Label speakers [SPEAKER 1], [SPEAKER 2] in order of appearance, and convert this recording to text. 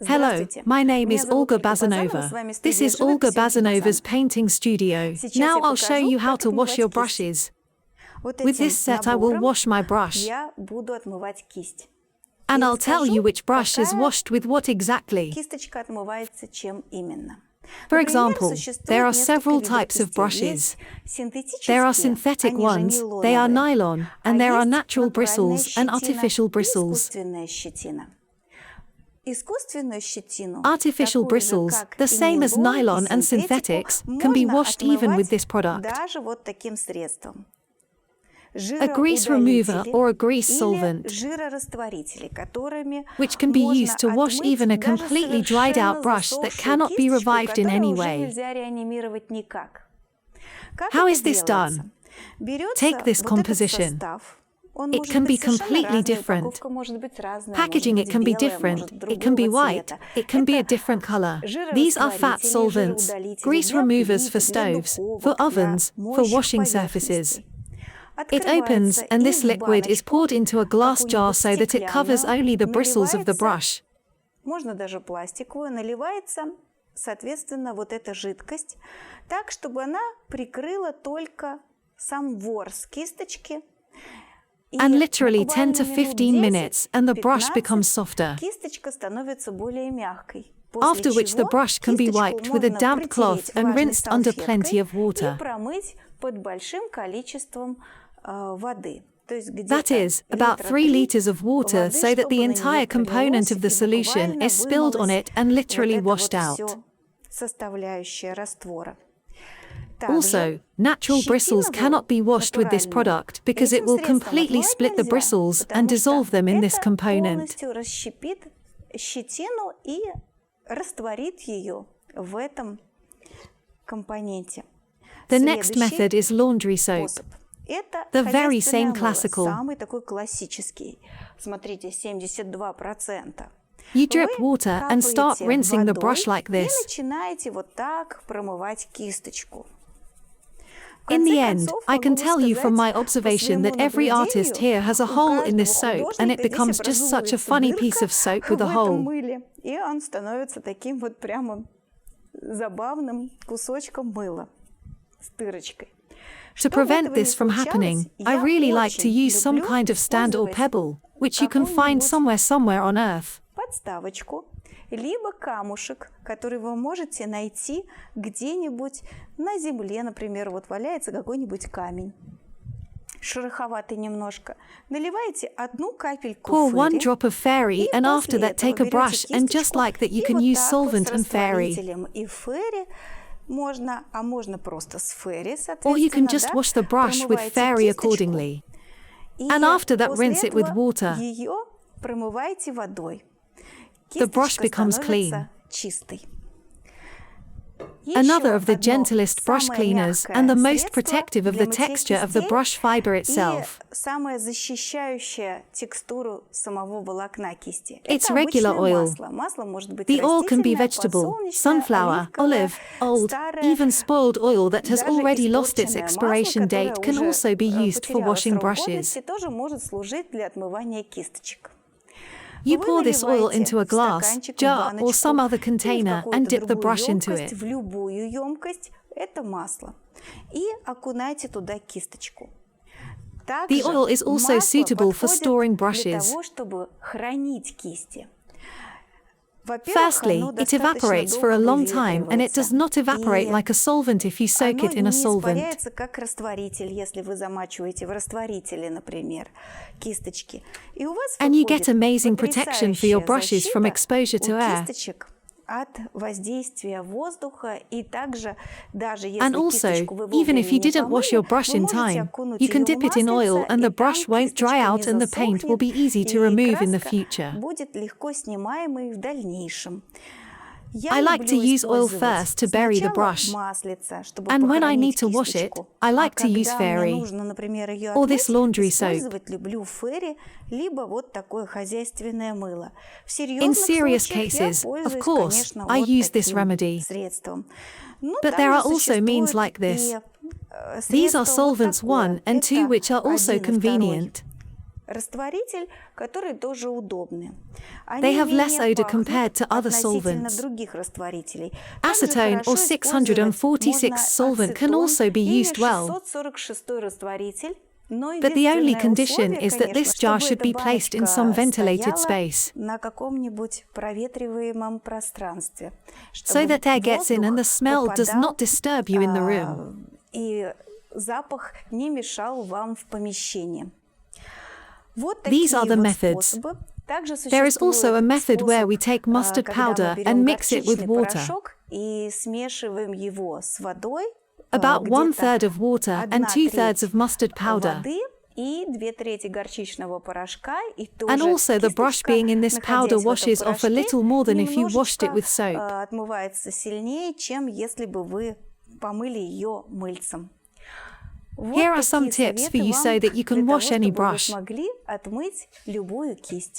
[SPEAKER 1] Hello, my name is Olga Bazanova. This is Olga Bazanova's painting studio. Now I'll show you how to wash your brushes. With this set I will wash my brush. And I'll tell you which brush is washed with what exactly. For example, there are several types of brushes. There are synthetic ones, they are nylon, and there are natural bristles and artificial bristles. Artificial bristles, the same as nylon and synthetics, can be washed even with this product. A grease remover or a grease solvent, which can be used to wash even a completely dried out brush that cannot be revived in any way. How is this done? Take this composition. It can be completely different. Packaging it can be different, it can be white, it can be a different color. These are fat solvents, grease removers for stoves, for ovens, for washing surfaces. It opens and this liquid is poured into a glass jar so that it covers only the bristles of the brush.
[SPEAKER 2] Соответственно, вот эта жидкость, так, чтобы она прикрыла только сам ворс кисточки.
[SPEAKER 1] And literally 10 to 15 minutes and the brush becomes softer. After which the brush can be wiped with a damp cloth and rinsed under plenty of water. That is, about 3 liters of water so that the entire component of the solution is spilled on it and literally washed out. Also, natural bristles cannot be washed with this product because it will completely split the bristles and dissolve them in this component. The next method is laundry soap. The very same classical. You drip water and start rinsing the brush like this. In the end, I can tell you from my observation that every artist here has a hole in this soap and it becomes just such a funny piece of soap with a hole. To prevent this from happening, I really like to use some kind of stand or pebble, which you can find somewhere on earth.
[SPEAKER 2] Либо камушек, который вы можете найти где-нибудь на земле, например, вот валяется какой-нибудь камень, шероховатый немножко. Наливаете одну капельку
[SPEAKER 1] Pour 1 drop of fairy and after that take a brush and just like that you can use solvent and fairy.
[SPEAKER 2] И фэри можно, а можно просто с фэри,
[SPEAKER 1] Or you can just wash the brush with fairy accordingly. And after that rinse it with water.
[SPEAKER 2] Ее промываете водой.
[SPEAKER 1] The brush becomes clean. Another of the gentlest brush cleaners and the most protective of the texture of the brush fiber itself. It's regular oil. The oil can be vegetable, sunflower, olive, old, even spoiled oil that has already lost its expiration date can also be used for washing brushes. You pour this oil into a glass, jar or some other container and dip the brush into it. The oil is also suitable for storing brushes. Firstly, it evaporates for a long time and it does not evaporate like a solvent if you soak it in a solvent. And you get amazing protection for your brushes from exposure to air. And also, even if you didn't wash your brush in time, you can dip it in oil and the brush won't dry out and the paint will be easy to remove in the future. I like to use oil first to bury the brush, and when I need to wash it, I like to use fairy, or this laundry soap. In serious cases, of course, I use this remedy. But there are also means like this. These are solvents 1 and 2 which are also convenient.
[SPEAKER 2] растворитель, который тоже удобный.
[SPEAKER 1] They have less odor compared to other
[SPEAKER 2] относительно
[SPEAKER 1] solvents.
[SPEAKER 2] других растворителей.
[SPEAKER 1] Acetone or 646 solvent can also be used well.
[SPEAKER 2] 646 растворитель.
[SPEAKER 1] But the only condition is that this jar should be placed in some ventilated space,
[SPEAKER 2] на каком-нибудь проветриваемом пространстве,
[SPEAKER 1] so that air gets in and the smell does not disturb you in the room.
[SPEAKER 2] И запах не мешал вам в помещении. Вот
[SPEAKER 1] These are the
[SPEAKER 2] вот
[SPEAKER 1] methods.
[SPEAKER 2] способы. Также
[SPEAKER 1] There is also a method where we take
[SPEAKER 2] способ,
[SPEAKER 1] mustard
[SPEAKER 2] когда мы
[SPEAKER 1] powder
[SPEAKER 2] берем
[SPEAKER 1] and mix it with
[SPEAKER 2] горчичный
[SPEAKER 1] water.
[SPEAKER 2] порошок и смешиваем его с водой,
[SPEAKER 1] About
[SPEAKER 2] где-то
[SPEAKER 1] 1/3 of water and 2/3 of mustard powder.
[SPEAKER 2] воды и 2/3 горчичного порошка, и тоже
[SPEAKER 1] And also the brush
[SPEAKER 2] кисточка,
[SPEAKER 1] being in this powder
[SPEAKER 2] находясь в этом
[SPEAKER 1] washes off a
[SPEAKER 2] порошке,
[SPEAKER 1] little more than if you washed it with
[SPEAKER 2] немножечко,
[SPEAKER 1] soap.
[SPEAKER 2] отмывается сильнее, чем если бы вы помыли ее мыльцем. Вот
[SPEAKER 1] Here are some
[SPEAKER 2] такие
[SPEAKER 1] tips for
[SPEAKER 2] советы
[SPEAKER 1] you
[SPEAKER 2] вам
[SPEAKER 1] so that you can
[SPEAKER 2] для
[SPEAKER 1] wash
[SPEAKER 2] того,
[SPEAKER 1] any
[SPEAKER 2] чтобы вы
[SPEAKER 1] brush.
[SPEAKER 2] смогли отмыть любую кисть.